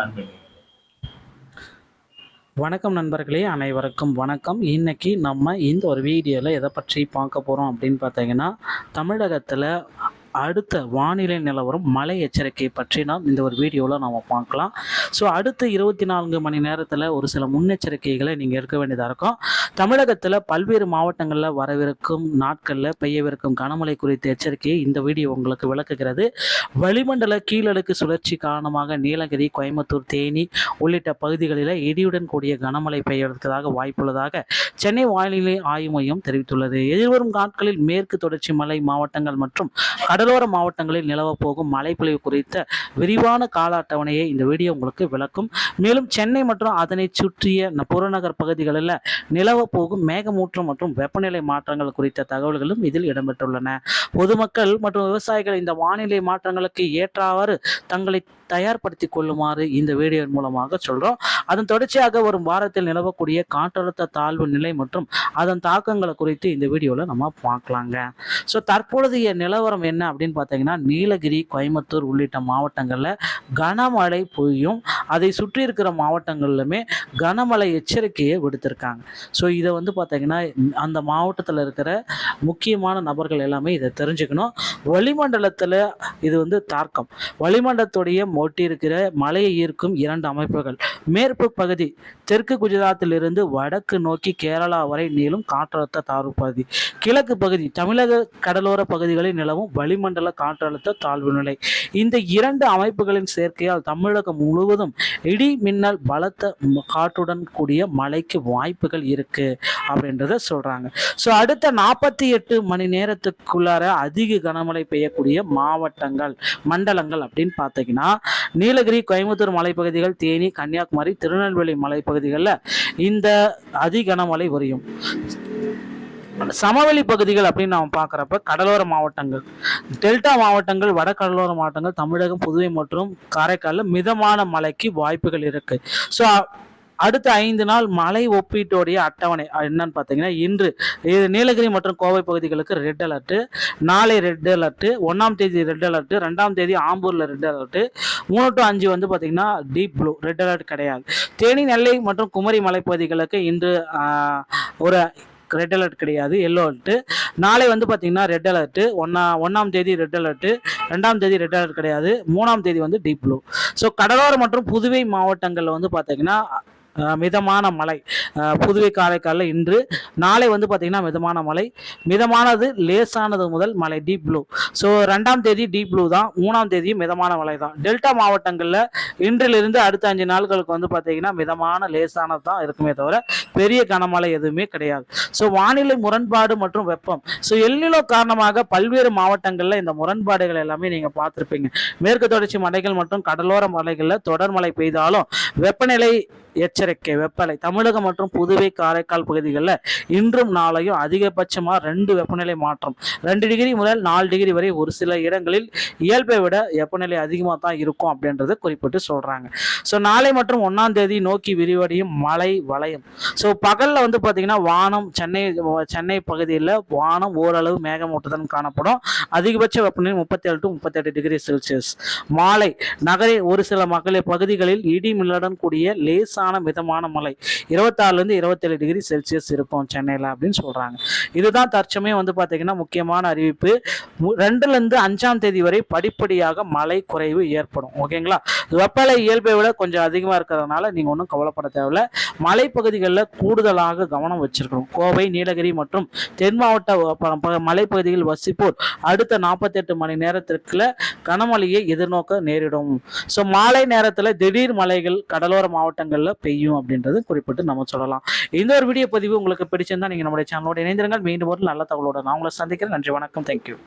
நண்பர்களே. வணக்கம் நண்பர்களே, அனைவருக்கும் வணக்கம். இன்னைக்கு நம்ம இந்த ஒரு வீடியோவில் எதை பற்றி பார்க்க போகிறோம் அப்படின்னு பார்த்தீங்கன்னா, தமிழகத்தில் அடுத்த வானிலை நிலவரம் மழை எச்சரிக்கை பற்றி நாம் இந்த ஒரு வீடியோவில் நாம் பார்க்கலாம். ஸோ அடுத்த 24 மணி நேரத்தில் ஒரு சில முன்னெச்சரிக்கைகளை நீங்கள் எடுக்க வேண்டியதாக இருக்கும். தமிழகத்தில் பல்வேறு மாவட்டங்களில் வரவிருக்கும் நாட்களில் பெய்யவிருக்கும் கனமழை குறித்த எச்சரிக்கையை இந்த வீடியோ உங்களுக்கு விளக்குகிறது. வளிமண்டல கீழடுக்கு சுழற்சி காரணமாக நீலகிரி, கோயம்புத்தூர், தேனி உள்ளிட்ட பகுதிகளில் இடியுடன் கூடிய கனமழை பெய்யறதுக்காக வாய்ப்புள்ளதாக சென்னை வானிலை ஆய்வு மையம் தெரிவித்துள்ளது. எதிர்வரும் நாட்களில் மேற்கு தொடர்ச்சி மலை மாவட்டங்கள் மற்றும் கடலோர மாவட்டங்களில் நிலவப்போகும் மழைப்பொழிவு குறித்த விரிவான கால அட்டவணையை இந்த வீடியோ உங்களுக்கு விளக்கும். மேலும் சென்னை மற்றும் அதனை சுற்றிய புறநகர் பகுதிகளில் நிலவப்போகும் மேகமூற்றம் மற்றும் வெப்பநிலை மாற்றங்கள் குறித்த தகவல்களும் இதில் இடம்பெற்றுள்ளன. பொதுமக்கள் மற்றும் விவசாயிகள் இந்த வானிலை மாற்றங்களுக்கு ஏற்றவாறு தங்களை தயார்படுத்திக் கொள்ளுமாறு இந்த வீடியோ மூலமாக சொல்கிறோம். அதன் தொடர்ச்சியாக வரும் வாரத்தில் நிலவக்கூடிய காற்றழுத்த தாழ்வு நிலை மற்றும் அதன் தாக்கங்களை குறித்து இந்த வீடியோவில் நம்ம பார்க்கலாங்க. ஸோ தற்பொழுதைய நிலவரம் என்ன அப்படின்னு பார்த்தீங்கன்னா, நீலகிரி, கோயம்புத்தூர் உள்ளிட்ட மாவட்டங்களில் கனமழை பொய்யும், அதை சுற்றி இருக்கிற மாவட்டங்களிலுமே கனமழை எச்சரிக்கையை விடுத்திருக்காங்க. ஸோ இதை பார்த்தீங்கன்னா அந்த மாவட்டத்தில் இருக்கிற முக்கியமான நபர்கள் எல்லாமே இதை தெரிஞ்சுக்கணும். வளிமண்டலத்தில் இது தாக்கம், வளிமண்டலத்துடைய ஒட்டி இருக்கிற மலையை ஈர்க்கும் 2 அமைப்புகள். மேற்கு பகுதி தெற்கு குஜராத்திலிருந்து வடக்கு நோக்கி கேரளா வரை நீளும் காற்றழுத்த தாழ்வு பகுதி. கிழக்கு பகுதி தமிழக கடலோர பகுதிகளில் நிலவும் வளிமண்டல காற்றழுத்த தாழ்வு நிலை. இந்த 2 அமைப்புகளின் சேர்க்கையால் தமிழகம் முழுவதும் இடி மின்னல் பலத்த காற்றுடன் கூடிய மழைக்கு வாய்ப்புகள் இருக்கு அப்படின்றத சொல்றாங்க. ஸோ அடுத்த 48 மணி நேரத்துக்குள்ளார அதிக கனமழை பெய்யக்கூடிய மாவட்டங்கள், மண்டலங்கள் அப்படின்னு பார்த்தீங்கன்னா, நீலகிரி, கோயம்புத்தூர் மலைப்பகுதிகள், தேனி, கன்னியாகுமரி, திருநெல்வேலி மலைப்பகுதிகளில் இந்த அதி கனமழை வரையும். சமவெளி பகுதிகள் அப்படின்னு நாம் பார்க்குறப்ப கடலோர மாவட்டங்கள், டெல்டா மாவட்டங்கள், வட கடலோர மாவட்டங்கள், தமிழகம், புதுவை மற்றும் காரைக்காலில் மிதமான மழைக்கு வாய்ப்புகள் இருக்கு. ஸோ அடுத்த 5 நாள் மழை ஒப்பீட்டோடைய அட்டவணை என்னன்னு பார்த்தீங்கன்னா, இன்று நீலகிரி மற்றும் கோவை பகுதிகளுக்கு ரெட் அலர்ட், நாளை ரெட் அலர்ட், 1ஆம் தேதி ரெட் அலர்ட், 2ஆம் தேதி ஆம்பூரில் ரெட் அலர்ட், 3 to 5 பார்த்தீங்கன்னா டீப் ப்ளூ, ரெட் அலர்ட் கிடையாது. தேனி, நெல்லை மற்றும் குமரி மலைப்பகுதிகளுக்கு இன்று ஒரு ரெட் அலர்ட் கிடையாது, எல்லோ அலர்ட். நாளை பார்த்தீங்கன்னா ரெட் அலர்ட், 1ஆம் தேதி ரெட் அலர்ட், 2ஆம் தேதி ரெட் அலர்ட் கிடையாது, 3ஆம் தேதி டீப் ப்ளூ. ஸோ கடலோர மற்றும் புதுவை மாவட்டங்களில் பார்த்தீங்கன்னா மிதமான மழை. புதுவை, காரைக்காலில் இன்று, நாளை பார்த்தீங்கன்னா மிதமான மழை, மிதமானது லேசானது முதல் மழை, டீப் ப்ளூ. ஸோ 2ஆம் தேதி டீப் ப்ளூ தான், 3ஆம் தேதி மிதமான மழை தான். டெல்டா மாவட்டங்களில் இன்றிலிருந்து அடுத்த 5 நாட்களுக்கு பார்த்தீங்கன்னா மிதமான லேசானது தான் இருக்குமே தவிர பெரிய கனமழை எதுவுமே கிடையாது. ஸோ வானிலை முரண்பாடு மற்றும் வெப்பம். ஸோ எல்னினோ காரணமாக பல்வேறு மாவட்டங்களில் இந்த முரண்பாடுகள் எல்லாமே நீங்கள் பார்த்துருப்பீங்க. மேற்கு தொடர்ச்சி மலைகள் மற்றும் கடலோர மலைகளில் தொடர் மழை பெய்தாலும் வெப்பநிலை எச்சரிக்கை, வெப்பநிலை தமிழகம் மற்றும் புதுவை, காரைக்கால் பகுதிகளில் இன்றும் நாளையும் அதிகபட்சமாக 2 வெப்பநிலை மாற்றம், 2 டிகிரி முதல் 4 டிகிரி வரை ஒரு சில இடங்களில் இயல்பை விட வெப்பநிலை அதிகமாக தான் இருக்கும் அப்படின்றத குறிப்பிட்டு சொல்கிறாங்க. ஸோ நாளை மற்றும் 1ஆம் தேதி நோக்கி விரிவடையும் மழை வளையம். ஸோ பகலில் பார்த்தீங்கன்னா வானம், சென்னை பகுதியில் வானம் ஓரளவு மேகமூட்டத்துடன் காணப்படும். அதிகபட்ச வெப்பநிலை 37 to 38 டிகிரி செல்சியஸ். மாலை நகரில் ஒரு சில பகுதிகளில் இடி மின்னலுடன் கூடிய லேசான மிதமான மழை 26 to 27 டிகிரி செல்சியஸ் இருக்கும் சென்னையில் அப்படின்னு சொல்றாங்க. இதுதான் தற்சமயம் பார்த்தீங்கன்னா முக்கியமான அறிவிப்பு. 2 to 5ஆம் தேதி வரை படிப்படியாக மழை குறைவு ஏற்படும். ஓகேங்களா? வெப்பநிலை இயல்பை விட கொஞ்சம் அதிகமாக இருக்கிறதுனால நீங்கள் ஒன்றும் கவலைப்பட தேவையில்லை. மலைப்பகுதிகளில் கூடுதலாக கவனம் வச்சிருக்கணும். கோவை, நீலகிரி மற்றும் தென் மாவட்ட மலைப்பகுதியில் வசிப்போர் அடுத்த 48 மணி நேரத்திற்குள்ள கனமழையை எதிர்நோக்க நேரிடும். ஸோ மாலை நேரத்தில் திடீர் மழைகள் கடலோர மாவட்டங்களில் பெய்யும் அப்படின்றது குறிப்பிட்டு நம்ம சொல்லலாம். இந்த ஒரு வீடியோ பதிவு உங்களுக்கு பிடிச்சிருந்தா நீங்கள் நம்முடைய சேனலோட இணைந்திருங்கள். மீண்டும் ஒரு நல்ல தகவலோட நான் உங்களை சந்திக்கிறேன். நன்றி, வணக்கம், தேங்க்யூ.